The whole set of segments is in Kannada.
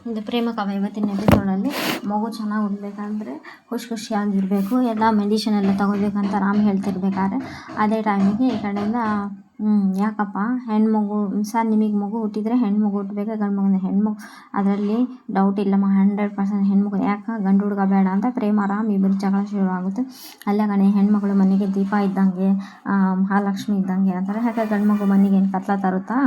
ಇದು ಪ್ರೇಮ ಕಾವ್ಯ ಇವತ್ತಿನ ಎಪಿಸೋಡಲ್ಲಿ ಮಗು ಚೆನ್ನಾಗಿ ಹುಟ್ಟಬೇಕಂದ್ರೆ ಖುಷಿಯಾಗಿರಬೇಕು, ಎಲ್ಲ ಮೆಡಿಷನ್ ಎಲ್ಲ ತೊಗೋಬೇಕಂತ ರಾಮ್ ಹೇಳ್ತಿರ್ಬೇಕಾದ್ರೆ ಅದೇ ಟೈಮಿಗೆ ಈ ಕಡೆಯಿಂದ ಯಾಕಪ್ಪ ಹೆಣ್ಮಗು ಸರ್ ನಿಮಗೆ ಮಗು ಹುಟ್ಟಿದರೆ ಹೆಣ್ಮಗು ಹುಟ್ಟಬೇಕು, ಗಂಡು ಮಗು ಹೆಣ್ಮಗು ಅದರಲ್ಲಿ ಡೌಟ್ ಇಲ್ಲಮ್ಮ 100% ಹೆಣ್ಮಗು, ಯಾಕೆ ಗಂಡು ಹುಡುಗ ಬೇಡ ಅಂತ ಪ್ರೇಮ ರಾಮ್ ಇಬ್ಬರು ಜಗಳ ಶುರು ಆಗುತ್ತೆ. ಅಲ್ಲೇ ಕಣೆ ಹೆಣ್ಮಗಳು ಮನೆಗೆ ದೀಪ ಇದ್ದಂಗೆ, ಮಹಾಲಕ್ಷ್ಮಿ ಇದ್ದಂಗೆ ಅಂತಾರೆ. ಯಾಕೆ ಗಂಡು ಮಗು ಮನೆಗೆ ಏನು ಕತ್ಲ ತರುತ್ತಾ,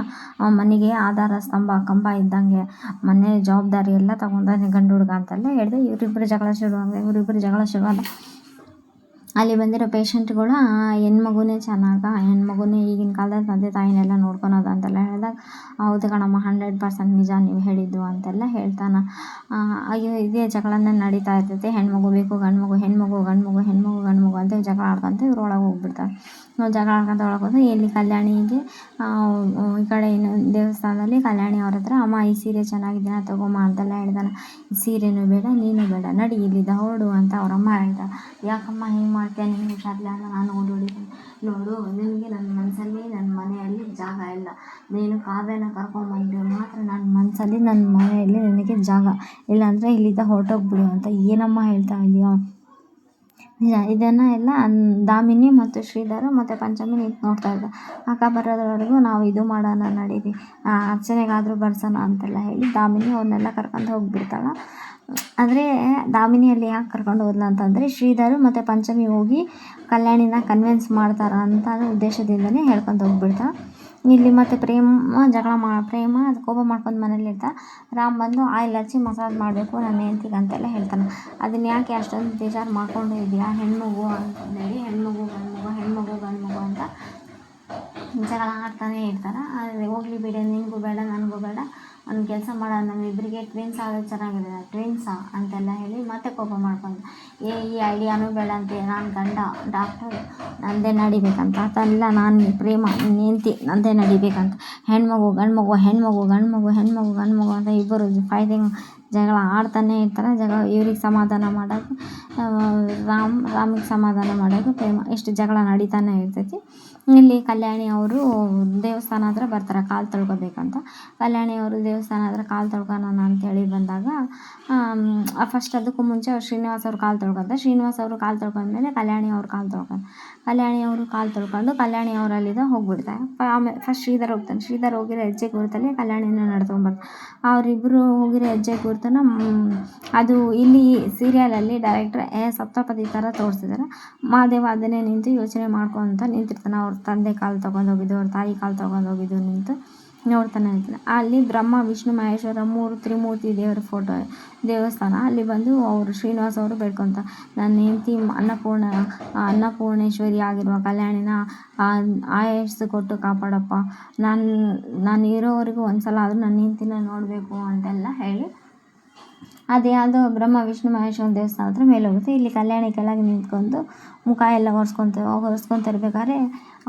ಮನೆಗೆ ಆಧಾರ ಸ್ತಂಭ ಕಂಬ ಇದ್ದಂಗೆ ಮನೆ ಜವಾಬ್ದಾರಿ ಎಲ್ಲ ತಗೊಂಡಾನೆ ಗಂಡು ಹುಡುಗ ಅಂತೆಲ್ಲ ಹೇಳಿದೆ. ಇವರಿಬ್ಬರು ಜಗಳ ಶುರುವಾದ ಅಲ್ಲಿ ಬಂದಿರೋ ಪೇಷಂಟ್ಗಳು ಹೆಣ್ಮಗುನೇ ಹೆಣ್ಮಗುನೇ ಈಗಿನ ಕಾಲದಲ್ಲಿ ತಂದೆ ತಾಯಿನೆಲ್ಲ ನೋಡ್ಕೊಳೋದು ಅಂತೆಲ್ಲ ಹೇಳಿದಾಗ ಹೌದು ಕಣಮ್ಮ 100% ನಿಜ ನೀವು ಹೇಳಿದ್ದು ಅಂತೆಲ್ಲ ಹೇಳ್ತಾನೆ. ಅಯ್ಯೋ ಇದೇ ಜಗಳನೇ ನಡೀತಾ ಇರ್ತೈತೆ, ಹೆಣ್ಮಗು ಬೇಕು ಗಂಡು ಮಗು, ಹೆಣ್ಮಗು ಅಂತ ಜಗಳ ಆಡ್ಕೊಂತ ಇವ್ರು ಒಳಗೆ ಹೋಗ್ಬಿಡ್ತಾರೆ. ಜಗಳ ಆಡ್ಕೊಂತ ಒಳಗೆ ಹೋದ್ರೆ ಇಲ್ಲಿ ಕಲ್ಯಾಣಿಗೆ ಈ ಕಡೆ ಇನ್ನೊಂದು ದೇವಸ್ಥಾನದಲ್ಲಿ ಕಲ್ಯಾಣಿ ಅವ್ರ ಹತ್ರ ಅಮ್ಮ ಈ ಸೀರೆ ಚೆನ್ನಾಗಿದ್ದೀನ ತಗೊಮ್ಮ ಅಂತೆಲ್ಲ ಹೇಳ್ತಾನೆ. ಈ ಸೀರೆನೂ ಬೇಡ ನೀನು ಬೇಡ ನಡಿ ಇಲ್ಲಿದ್ದ ಹೊರಡು ಅಂತ ಅವರಮ್ಮ ಹೇಳ್ತಾರೆ. ಯಾಕಮ್ಮ ಹಿಂಗೆ ಮಾಡ್ತೀಯ, ನಿನಗೆ ಹುಷಾರಿಲ್ಲ ಅಂತ ನಾನು ಓಡೋಡಿದ್ದೀನಿ. ನೋಡು ನಿನಗೆ ನನ್ನ ಮನಸ್ಸಲ್ಲಿ ನನ್ನ ಮನೆಯಲ್ಲಿ ಜಾಗ ಇಲ್ಲ, ನೀನು ಕಾವ್ಯನ ಕರ್ಕೊಂಬಂದರೆ ಮಾತ್ರ ನನ್ನ ಮನಸ್ಸಲ್ಲಿ ನನ್ನ ಮನೆಯಲ್ಲಿ ನಿನಗೆ ಜಾಗ, ಇಲ್ಲಾಂದರೆ ಇಲ್ಲಿದ್ದ ಹೊರಟೋಗ್ಬಿಡು ಅಂತ ಏನಮ್ಮ ಹೇಳ್ತಾ ಇದೆಯೋ. ಇದನ್ನು ಎಲ್ಲ ದಾಮಿನಿ ಮತ್ತು ಶ್ರೀಧರ ಮತ್ತು ಪಂಚಮಿ ನಿಂತು ನೋಡ್ತಾ ಇದ್ದ. ಅಕ್ಕ ಬರೋದ್ರವರೆಗೂ ನಾವು ಇದು ಮಾಡೋಣ ನಡೀರಿ, ಅರ್ಚನೆಗಾದರೂ ಬರ್ಸೋಣ ಅಂತೆಲ್ಲ ಹೇಳಿ ದಾಮಿನಿ ಅವ್ರನ್ನೆಲ್ಲ ಕರ್ಕೊಂಡು ಹೋಗಿಬಿಡ್ತಾಳೆ. ಆದರೆ ದಾಮಿನಿಯಲ್ಲಿ ಯಾಕೆ ಕರ್ಕೊಂಡು ಹೋದ್ಲ ಅಂತಂದರೆ ಶ್ರೀಧರ್ ಮತ್ತು ಪಂಚಮಿ ಹೋಗಿ ಕಲ್ಯಾಣಿನ ಕನ್ವಿನ್ಸ್ ಮಾಡ್ತಾರ ಅಂತ ಉದ್ದೇಶದಿಂದನೇ ಹೇಳ್ಕೊಂಡು ಹೋಗ್ಬಿಡ್ತಾಳೆ. ಇಲ್ಲಿ ಮತ್ತು ಪ್ರೇಮ ಅದು ಕೋಪ ಮಾಡ್ಕೊಂಡು ಮನೇಲಿರ್ತಾಳೆ. ರಾಮ್ ಬಂದು ಆಯಿಲ್ ಹಚ್ಚಿ ಮಸಾಜ್ ಮಾಡಬೇಕು ನನ್ನ ಹೆಂಡ್ತಿಗೆ ಅಂತೆಲ್ಲ ಹೇಳ್ತಾನೆ. ಅದನ್ನು ಯಾಕೆ ಅಷ್ಟೊಂದು ಬೇಜಾರು ಮಾಡ್ಕೊಂಡು ಇದೆಯಾ, ಹೆಣ್ಮಗು ಅಂತಂದೇಳಿ ಹೆಣ್ಮಗು ಗಂಡು ಮಗು ಅಂತ ಜಗಳ ಆಡ್ತಾನೆ ಇರ್ತಾರೆ. ಆದರೆ ಹೋಗ್ಲಿ ಬಿಡಿ, ನಿನಗೂ ಬೇಡ ನನಗೂ ಬೇಡ, ಒಂದು ಕೆಲಸ ಮಾಡೋಣ ನಮ್ಮಿಬ್ಬರಿಗೆ ಟ್ವಿನ್ಸ್ ಆಗೋದು ಚೆನ್ನಾಗಿದೆ, ಟ್ವಿನ್ಸಾ ಅಂತೆಲ್ಲ ಹೇಳಿ ಮತ್ತೆ ಕೋಪ ಮಾಡ್ಕೊಂಡು ಈ ಐಡಿಯಾನೂ ಬೇಡ ಅಂತ, ನಾನು ಗಂಡ ಡಾಕ್ಟರ್ ನಂದೇ ನಡಿಬೇಕಂತ ಅದಲ್ಲ, ನಾನು ಪ್ರೇಮ ನಿಂತಿ ನಂದೇ ನಡಿಬೇಕಂತ, ಹೆಣ್ಮಗು ಅಂತ ಇಬ್ಬರು ಫೈಟಿಂಗ್ ಜಗಳ ಆಡ್ತಾನೆ ಇರ್ತಾರೆ. ಇವ್ರಿಗೆ ಸಮಾಧಾನ ಮಾಡೋದು ರಾಮಿಗೆ ಸಮಾಧಾನ ಮಾಡೋದು ಪ್ರೇಮ, ಇಷ್ಟು ಜಗಳ ನಡೀತಾನೆ ಇರ್ತೈತಿ. ಇಲ್ಲಿ ಕಲ್ಯಾಣಿ ಅವರು ದೇವಸ್ಥಾನ ಹತ್ರ ಬರ್ತಾರೆ ಕಾಲು ತೊಳ್ಕೊಬೇಕಂತ. ಕಲ್ಯಾಣಿ ಅವರು ದೇವಸ್ಥಾನ ಹತ್ರ ಕಾಲು ತೊಳ್ಕೊಳ್ಳೋಣ ಅಂತೇಳಿ ಬಂದಾಗ ಫಸ್ಟ್ ಅದಕ್ಕೂ ಮುಂಚೆ ಅವ್ರು ಶ್ರೀನಿವಾಸ್ ಅವ್ರು ಕಾಲು ತೊಳ್ಕೊತಾರೆ. ಶ್ರೀನಿವಾಸ್ ಅವರು ಕಾಲು ತೊಳ್ಕೊಂಡ್ಮೇಲೆ ಕಲ್ಯಾಣಿ ಅವ್ರು ಕಾಲು ತೊಳ್ಕೊಂಡು ಕಲ್ಯಾಣಿ ಅವರಲ್ಲಿದ್ದ ಹೋಗ್ಬಿಡ್ತಾರೆ. ಆಮೇಲೆ ಫಸ್ಟ್ ಶ್ರೀಧರ್ ಹೋಗ್ತಾನೆ. ಶ್ರೀಧರ್ ಹೋಗಿರೋ ಹೆಜ್ಜೆ ಗುರುತಲ್ಲಿ ಕಲ್ಯಾಣಿನ ನಡ್ಕೊಂಡ್ಬರ್ತಾರೆ. ಅವರಿಬ್ಬರು ಹೋಗಿರೋ ಹೆಜ್ಜೆ ಗುರುತನ್ನ ಅದು ಇಲ್ಲಿ ಸೀರಿಯಲಲ್ಲಿ ಡೈರೆಕ್ಟ್ರ್ ಸಪ್ತಪದಿ ಥರ ತೋರಿಸಿದ್ದಾರೆ. ಮಹಾದೇವ ಅದನ್ನೇ ನಿಂತು ಯೋಚನೆ ಮಾಡ್ಕೊತ ನಿಂತಿರ್ತಾನೆ. ಅವ್ರ ತಂದೆ ಕಾಲು ತೊಗೊಂಡೋಗಿದ್ದು, ಅವ್ರ ತಾಯಿ ಕಾಲು ತೊಗೊಂಡೋಗಿದ್ದು ನಿಂತು ನೋಡ್ತಾನೆ ಇರ್ತಾನೆ. ಅಲ್ಲಿ ಬ್ರಹ್ಮ ವಿಷ್ಣು ಮಹೇಶ್ವರ 3 ತ್ರಿಮೂರ್ತಿ ದೇವರ ಫೋಟೋ ದೇವಸ್ಥಾನ. ಅಲ್ಲಿ ಬಂದು ಅವರು ಶ್ರೀನಿವಾಸ್ ಅವರು ಬೇಡ್ಕೊತಾರೆ, ನನ್ನ ಹೆಂಡತಿ ಅನ್ನಪೂರ್ಣೇಶ್ವರಿ ಆಗಿರುವ ಕಲ್ಯಾಣಿನ ಆಯಸ್ಸು ಕೊಟ್ಟು ಕಾಪಾಡಪ್ಪ, ನಾನು ಇರೋವರೆಗೂ ಒಂದ್ಸಲ ಆದರೂ ನನ್ನ ಹೆಂಡತಿನ ನೋಡಬೇಕು ಅಂತೆಲ್ಲ ಹೇಳಿ ಅದು ಯಾವುದೋ ಬ್ರಹ್ಮ ವಿಷ್ಣು ಮಹೇಶ್ವರ ದೇವಸ್ಥಾನ ಹತ್ರ ಮೇಲೆ ಹೋಗುತ್ತೆ. ಇಲ್ಲಿ ಕಲ್ಯಾಣಿ ಕೆಳಗೆ ನಿಂತ್ಕೊಂಡು ಮುಖ ಎಲ್ಲ ಒರೆಸ್ಕೊತಿರ್ಬೇಕಾದ್ರೆ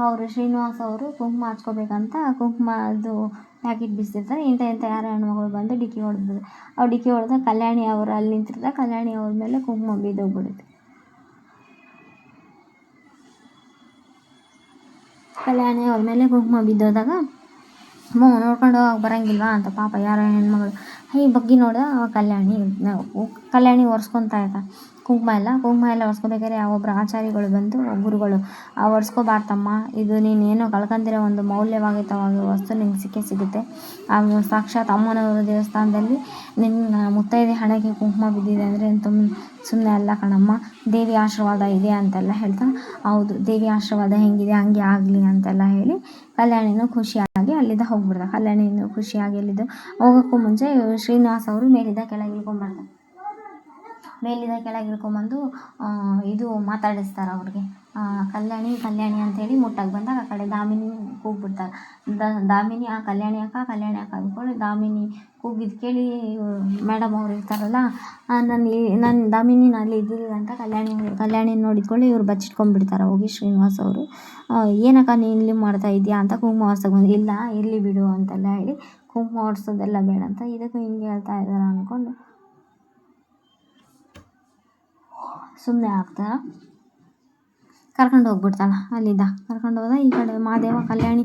ಅವರು ಶ್ರೀನಿವಾಸ್ ಅವರು ಕುಂಕುಮ ಹಚ್ಕೋಬೇಕಂತ ಕುಂಕುಮದ್ದು ಪ್ಯಾಕೆಟ್ ಬಿಸಿರ್ತಾರೆ. ಇಂಥ ಯಾರೋ ಹೆಣ್ಮಗಳು ಬಂದು ಡಿಕ್ಕಿ ಹೊಡೆದ್ಬಿಡುತ್ತೆ. ಅವ್ರು ಡಿಕ್ಕಿ ಹೊಡೆದಾಗ ಕಲ್ಯಾಣಿ ಅವರು ಅಲ್ಲಿ ನಿಂತಿರ್ತಾರೆ. ಕಲ್ಯಾಣಿ ಅವ್ರ ಮೇಲೆ ಕುಂಕುಮ ಬಿದ್ದೋಗ್ಬಿಡುತ್ತೆ. ಕಲ್ಯಾಣಿ ಅವ್ರ ಮೇಲೆ ಕುಂಕುಮ ಬಿದ್ದೋದಾಗ ನೋಡ್ಕೊಂಡು ಹೋಗಿ ಬರೋಂಗಿಲ್ವಾ ಅಂತ ಪಾಪ ಯಾರೋ ಹೆಣ್ಮಗಳು ಈ ಬಗ್ಗೆ ನೋಡಿದ ಕಲ್ಯಾಣಿ ಒರೆಸ್ಕೊತಾ ಇರ್ತಾರೆ. ಕುಂಕುಮ ಎಲ್ಲ ಒರೆಸ್ಕೋಬೇಕಾದ್ರೆ ಯಾವೊಬ್ಬರು ಆಚಾರಿಗಳು ಬಂದು ಗುರುಗಳು ಒರೆಸ್ಕೋಬಾರ್ದಮ್ಮ, ಇದು ನೀನು ಏನೋ ಕಳ್ಕೊಂಡಿರೋ ಒಂದು ಮೌಲ್ಯವಾಗಿತವಾಗಿ ವಸ್ತು ನಿಂಗೆ ಸಿಗುತ್ತೆ. ಸಾಕ್ಷಾತ್ ಅಮ್ಮನವರ ದೇವಸ್ಥಾನದಲ್ಲಿ ನಿನ್ನ ಮುತ್ತೈದೆ ಹಣೆಗೆ ಕುಂಕುಮ ಬಿದ್ದಿದೆ ಅಂದರೆ ಸುಮ್ಮನೆ ಅಲ್ಲ ಕಣಮ್ಮ, ದೇವಿ ಆಶೀರ್ವಾದ ಇದೆ ಅಂತೆಲ್ಲ ಹೇಳ್ತಾನೆ. ಹೌದು, ದೇವಿ ಆಶೀರ್ವಾದ ಹೆಂಗಿದೆ ಹಂಗೆ ಆಗಲಿ ಅಂತೆಲ್ಲ ಹೇಳಿ ಕಲ್ಯಾಣಿನೂ ಖುಷಿಯಾಗಿ ಅಲ್ಲಿಂದ ಹೋಗ್ಬಿಡ್ತಾರೆ. ಕಲ್ಯಾಣಿನೂ ಖುಷಿಯಾಗಿ ಅಲ್ಲಿದ್ದು ಹೋಗೋಕ್ಕೂ ಮುಂಚೆ ಶ್ರೀನಿವಾಸ್ ಅವರು ಮೇಲಿಂದ ಕೆಳಗೆ ಇಳ್ಕೊಂಡ್ಬರ್ತಾರೆ. ಮೇಲಿಂದ ಕೆಳಗೆ ಇಳ್ಕೊಂಬಂದು ಇದು ಮಾತಾಡಿಸ್ತಾರೆ ಅವ್ರಿಗೆ. ಕಲ್ಯಾಣಿ ಅಂಥೇಳಿ ಮುಟ್ಟಕ್ಕೆ ಬಂದಾಗ ಆ ಕಡೆ ದಾಮಿನಿ ಕೂಗ್ಬಿಡ್ತಾರೆ. ದಾಮಿನಿ ಕಲ್ಯಾಣಿ ಅಕ್ಕ ಅಂದ್ಕೊಳ್ಳಿ ದಾಮಿನಿ ಕೂಗಿದ್ದು ಕೇಳಿ ಮೇಡಮ್ ಅವ್ರು ಇರ್ತಾರಲ್ಲ, ನಾನು ದಾಮಿನಿ ಅಲ್ಲಿ ಇದ್ದಿಲ್ಲ ಅಂತ ಕಲ್ಯಾಣಿ ನೋಡಿದ್ಕೊಳ್ಳಿ ಇವ್ರು ಬಚ್ಚಿಟ್ಕೊಂಡ್ಬಿಡ್ತಾರೆ ಹೋಗಿ ಶ್ರೀನಿವಾಸ್ ಅವರು. ಏನಕ್ಕ ನೀನು ಇಲ್ಲಿ ಮಾಡ್ತಾ ಇದೆಯಾ ಅಂತ ಕುಂಕುಮ ಒರ್ಸಕ್ಕೆ ಬಂದು, ಇಲ್ಲ ಇರಲಿ ಬಿಡು ಅಂತೆಲ್ಲ ಹೇಳಿ ಕುಂಕುಮ ಒರೆಸೋದೆಲ್ಲ ಬೇಡ ಅಂತ ಇದಕ್ಕೂ ಹಿಂಗೆ ಹೇಳ್ತಾ ಇದ್ದಾರೆ ಅಂದ್ಕೊಂಡು ಸುಮ್ಮನೆ ಆಗ್ತಾರೆ. ಕರ್ಕೊಂಡು ಹೋಗ್ಬಿಡ್ತಾಳೆ ಅಲ್ಲಿಂದ ಕರ್ಕೊಂಡು ಹೋದ ಈ ಕಡೆ ಮಹಾದೇವ ಕಲ್ಯಾಣಿ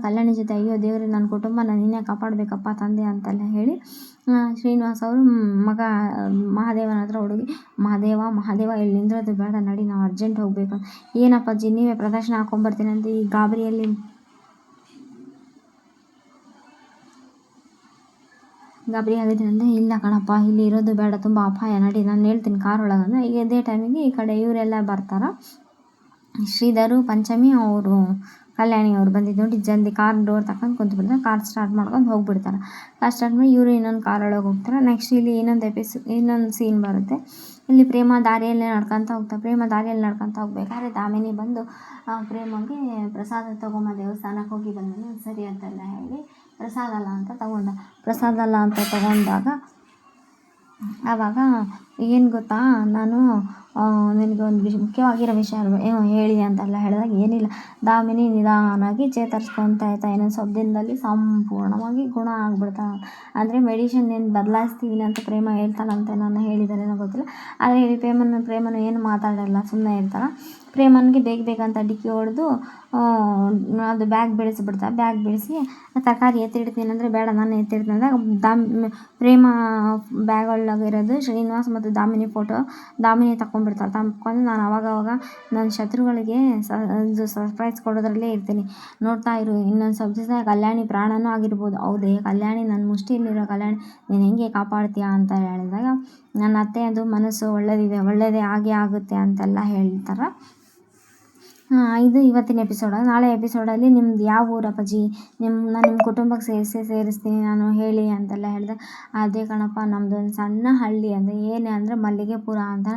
ಕಲ್ಯಾಣಿ ಜೊತೆ ಅಯ್ಯೋ ದೇವ್ರೆ ನನ್ನ ಕುಟುಂಬನ ನೀನೇ ಕಾಪಾಡಬೇಕಪ್ಪ ತಂದೆ ಅಂತೆಲ್ಲ ಹೇಳಿ ಶ್ರೀನಿವಾಸ್ ಅವರು ಮಗ ಮಹಾದೇವನ ಹತ್ರ ಹುಡುಗಿ ಮಹಾದೇವ ಇಲ್ಲಿ ನಿಂದ್ರೋದು ಬೇಡ ನಡಿ ನಾವು ಅರ್ಜೆಂಟ್ ಹೋಗಬೇಕು. ಏನಪ್ಪಾಜಿ ನೀವೇ ಪ್ರದರ್ಶನ ಹಾಕೊಂಬರ್ತೀನಿ ಅಂತ ಈ ಗಾಬರಿಯಲ್ಲಿ ಆಗಿದ್ದೀನಿ ಅಂದರೆ ಇಲ್ಲ ಕಣಪ್ಪ ಇಲ್ಲಿ ಇರೋದು ಬೇಡ ತುಂಬ ಅಪಾಯ ನಡಿ ನಾನು ಹೇಳ್ತೀನಿ ಕಾರ್ ಒಳಗಂದ್ರೆ ಈಗ ಇದೇ ಟೈಮಿಗೆ ಈ ಕಡೆ ಇವರೆಲ್ಲ ಬರ್ತಾರೆ. ಶ್ರೀಧರು ಪಂಚಮಿ ಅವರು ಕಲ್ಯಾಣಿ ಅವ್ರು ಬಂದಿದ್ದು ನೋಡಿ ಜಲ್ದಿ ಕಾರ್ ಡೋರ್ ತಗೊಂಡು ಕುಂತ್ಬಿಡ್ತಾರೆ. ಕಾರ್ ಸ್ಟಾರ್ಟ್ ಮಾಡ್ಕೊಂಡು ಹೋಗ್ಬಿಡ್ತಾರೆ. ಕಾರ್ ಸ್ಟಾರ್ಟ್ ಮಾಡಿ ಇವರು ಇನ್ನೊಂದು ಕಾರ್ ಒಳಗೆ ಹೋಗ್ತಾರೆ. ನೆಕ್ಸ್ಟ್ ಇಲ್ಲಿ ಇನ್ನೊಂದು ಸೀನ್ ಬರುತ್ತೆ. ಇಲ್ಲಿ ಪ್ರೇಮ ದಾರಿಯಲ್ಲೇ ನಡ್ಕೊತ ಹೋಗ್ಬೇಕಾದ್ರೆ ದಾಮಿನಿ ಬಂದು ಪ್ರೇಮಗೆ ಪ್ರಸಾದ ತೊಗೊಂಬ ದೇವಸ್ಥಾನಕ್ಕೆ ಹೋಗಿ ಬಂದನು ಸರಿ ಅಂತೆಲ್ಲ ಹೇಳಿ ಪ್ರಸಾದ ಅಲ್ಲ ಅಂತ ತಗೊಂಡಾಗ ಆವಾಗ ಏನು ಗೊತ್ತಾ ನಾನು ನಿನಗೆ ಒಂದು ಮುಖ್ಯವಾಗಿರೋ ವಿಷಯ ಹೇಳಿ ಅಂತೆಲ್ಲ ಹೇಳಿದಾಗ ಏನಿಲ್ಲ ದಾಮಿನಿ ನಿಧಾನಾಗಿ ಚೇತರಿಸ್ಕೊತಾ ಇನ್ನೊಂದು ಸ್ವಲ್ಪ ದಿನದಲ್ಲಿ ಸಂಪೂರ್ಣವಾಗಿ ಗುಣ ಆಗ್ಬಿಡ್ತಾಳೆ. ಅಂದರೆ ಮೆಡಿಷನ್ ಏನು ಬದಲಾಯಿಸ್ತೀವಿ ಅಂತ ಪ್ರೇಮ ಹೇಳ್ತಾಳಂತೆ ನಾನು ಹೇಳಿದಾರೇನೋ ಗೊತ್ತಿಲ್ಲ. ಆದರೆ ಹೇಳಿ ಪ್ರೇಮನು ಏನು ಮಾತಾಡಲ್ಲ ಸುಮ್ಮನೆ ಇರ್ತಾಳೆ. ಪ್ರೇಮನಿಗೆ ಬೇಕಂತ ಡಿಕ್ಕಿ ಹೊಡೆದು ಅದು ಬ್ಯಾಗ್ ಬಿಡಿಸ್ಬಿಡ್ತಾರೆ. ಬ್ಯಾಗ್ ಬಿಡಿಸಿ ತರಕಾರಿ ಎತ್ತಿಡ್ತೀನಿ ಅಂದರೆ ಬೇಡ ನಾನು ಎತ್ತಿಡ್ತೀನಿ ಅಂದಾಗ ಪ್ರೇಮ ಬ್ಯಾಗ್ ಒಳಗಿರೋದು ಶ್ರೀನಿವಾಸ್ ಮತ್ತು ದಾಮಿನಿ ಫೋಟೋ ದಾಮಿನಿ ತಗೊಂಡು ನಾನು ಅವಾಗವಾಗ ನನ್ನ ಶತ್ರುಗಳಿಗೆ ಸರ್ಪ್ರೈಸ್ ಕೊಡೋದ್ರಲ್ಲೇ ಇರ್ತೀನಿ ನೋಡ್ತಾ ಇರು ಇನ್ನೊಂದು ಸ್ವಲ್ಪ ದಿವಸ ಕಲ್ಯಾಣಿ ಪ್ರಾಣನೂ ಆಗಿರ್ಬೋದು. ಹೌದೇ ಕಲ್ಯಾಣಿ ನನ್ನ ಮುಷ್ಟಿಯಲ್ಲಿರೋ ಕಲ್ಯಾಣಿ ನೀನು ಹೆಂಗೆ ಕಾಪಾಡ್ತೀಯಾ ಅಂತ ಹೇಳಿದಾಗ ನನ್ನ ಅತ್ತೆಯದು ಮನಸ್ಸು ಒಳ್ಳೆಯದೇ ಆಗೇ ಆಗುತ್ತೆ ಅಂತೆಲ್ಲ ಹೇಳ್ತಾರೆ. ಇದು ಇವತ್ತಿನ ಎಪಿಸೋಡ್. ನಾಳೆ ಎಪಿಸೋಡಲ್ಲಿ ನಿಮ್ದು ಯಾವ ಊರಪ್ಪಾಜಿ ನಾನು ನಿಮ್ಮ ಕುಟುಂಬಕ್ಕೆ ಸೇರಿಸ್ತೀನಿ ನಾನು ಹೇಳಿ ಅಂತೆಲ್ಲ ಹೇಳಿದೆ. ಅದೇ ಕಣಪ್ಪ ನಮ್ಮದೊಂದು ಸಣ್ಣ ಹಳ್ಳಿ ಅಂದರೆ ಏನೇ ಅಂದರೆ ಮಲ್ಲಿಗೆಪುರ ಅಂತ.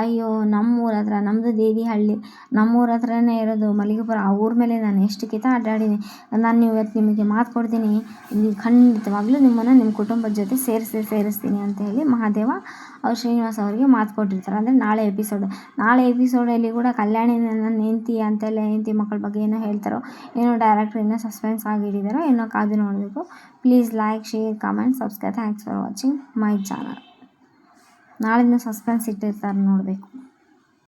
ಅಯ್ಯೋ ನಮ್ಮೂರ ಹತ್ರ ನಮ್ಮದು ದೇವಿಹಳ್ಳಿ ನಮ್ಮೂರ ಹತ್ರನೇ ಇರೋದು ಮಲ್ಲಿಗೆಪುರ. ಆ ಊರ ಮೇಲೆ ನಾನು ಎಷ್ಟು ಕಿತ ಅಡ್ಡಾಡಿದ್ದೀನಿ. ನಾನು ಇವತ್ತು ನಿಮಗೆ ಮಾತು ಕೊಡ್ತೀನಿ ಖಂಡಿತವಾಗ್ಲೂ ನಿಮ್ಮನ್ನು ನಿಮ್ಮ ಕುಟುಂಬದ ಜೊತೆ ಸೇರಿಸ್ತೀನಿ ಅಂತ ಹೇಳಿ ಮಹಾದೇವ ಅವ್ರು ಶ್ರೀನಿವಾಸ್ ಅವರಿಗೆ ಮಾತು ಕೊಟ್ಟಿರ್ತಾರೆ. ಅಂದರೆ ನಾಳೆ ಎಪಿಸೋಡಲ್ಲಿ ಕೂಡ ಕಲ್ಯಾಣಿ ನನ್ನ ಹೆಂಡತಿ ಅಂತೆಲ್ಲ ಹೆಂಡತಿ ಮಕ್ಕಳ ಬಗ್ಗೆ ಏನೋ ಹೇಳ್ತಾರೋ ಏನೋ ಡೈರೆಕ್ಟ್ರ್ ಇನ್ನೂ ಸಸ್ಪೆನ್ಸ್ ಆಗಿಟ್ಟಿದ್ದಾರೋ ಏನೋ ಕಾದು ನೋಡಬೇಕು. Please like share comment subscribe. Thanks for watching my channel. ನಾಳಿನ ಸಸ್ಪೆನ್ಸ್ ಇಟ್ಟಿರ್ತಾರೆ ನೋಡಬೇಕು.